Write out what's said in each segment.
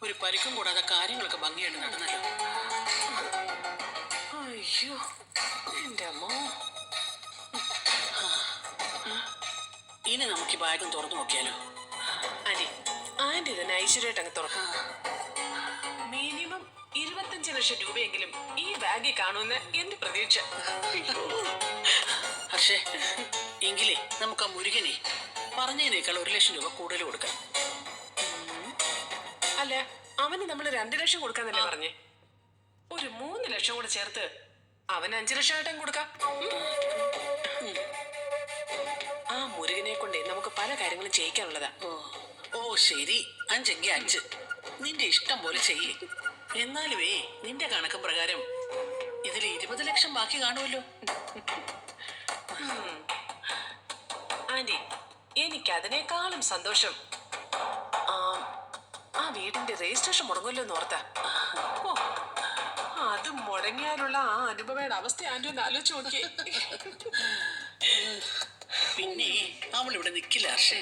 ഒരു പരിക്കും കൂടാതെ കാര്യങ്ങളൊക്കെ ഭംഗിയായിട്ട് നടന്നല്ലോ. അയ്യോ എന്റെ അമ്മ. ഇനി നമുക്ക് ഈ ബാഗും തുറന്നു നോക്കിയാലോ? ആന്റി തന്നെ ഐശ്വര്യമായിട്ട് അങ്ങ് തുറക്കാം. മിനിമം 25 ലക്ഷം രൂപയെങ്കിലും ഈ ബാഗിൽ കാണുമെന്ന് എന്റെ പ്രതീക്ഷ. പക്ഷേ എങ്കിലേ നമുക്ക് ആ മുരുകനെ പറഞ്ഞതിനേക്കാൾ 1 ലക്ഷം രൂപ കൂടുതൽ കൊടുക്കാം. അല്ല, അവന് നമ്മൾ 2 ലക്ഷം കൊടുക്കാന്നല്ലേ പറഞ്ഞേ? ഒരു 3 ലക്ഷം കൂടെ ചേർത്ത് അവന് 5 ലക്ഷമായിട്ടും കൊടുക്കാം. ആ മുരുകനെ കൊണ്ടേ നമുക്ക് പല കാര്യങ്ങളും ചെയ്യിക്കാനുള്ളതാ. ഓ ശരി, 5 എങ്കിൽ 5. നിന്റെ ഇഷ്ടം പോലെ ചെയ്യേ. എന്നാലുമേ നിന്റെ കണക്ക് പ്രകാരം ഇതിൽ 20 ലക്ഷം ബാക്കി കാണുമല്ലോ. ആന്റി, എനിക്ക് അതിനേക്കാളും സന്തോഷം ആ വീടിന്റെ രജിസ്ട്രേഷൻ മുടങ്ങുമല്ലോ എന്ന് ഓർത്താ. ഓ, അത് മുടങ്ങിയാലുള്ള ആ അനുഭവയുടെ അവസ്ഥ ആന്റി ഒന്ന് ആലോചിച്ച് നോക്കിയേ. പിന്നെ അവൾ ഇവിടെ നിൽക്കില്ല ഹർഷേ.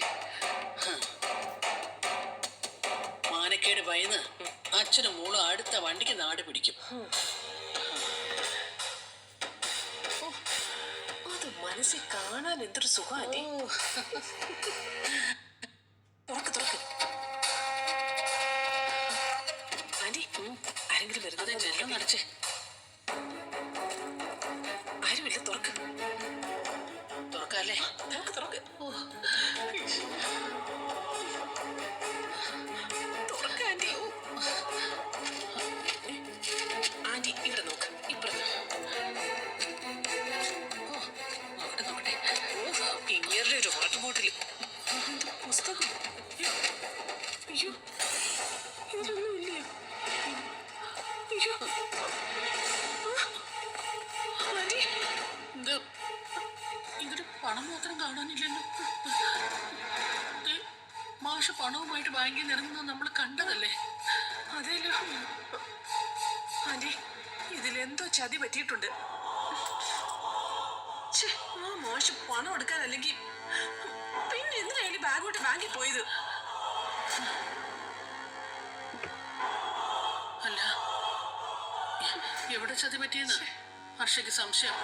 മാനക്കേട് ഭയന്ന് അച്ഛനും മോളും അടുത്ത വണ്ടിക്ക് നാട് പിടിക്കും. അത് മനസ്സിൽ കാണാൻ എന്തൊരു സുഖം ആന്റി. തുറക്ക് ആന്റി, ആരെങ്കിലും വരുന്നത് ജെല്ലാം നടച്ചേ. ആരുമില്ല, തുറക്ക് തുറക്കല്ലേ? തുറക്ക് ആന്റി. ആന്റി ഇവിടെ നോക്ക്, ഇപ്പുറത്ത് നോക്കട്ടെ. ഇങ്ങേരുടെ ഒരു വാട്ടർ ബോട്ടിൽ, പുസ്തകം. അയ്യോ, ഇതിലൊന്നും ഇല്ലേ? അയ്യോ ആന്റി, ഇതിൽ പണം മാത്രം കാണാനില്ലല്ലോ. മാഷ് പണവുമായിട്ട് ബാങ്കിൽ നിറങ്ങുന്നത് നമ്മൾ കണ്ടതല്ലേ? അതേലോ ആന്റി, ഇതിലെന്തോ ചതി പറ്റിയിട്ടുണ്ട്. ആ മാഷ് പണം എടുക്കാനല്ലെങ്കിൽ പിന്നെ എന്തിനായാലും ബാഗോട്ട് ബാങ്കിൽ പോയത്? അല്ല, എവിടെ ചതി പറ്റിയെന്ന് ഹർഷയ്ക്ക് സംശയം.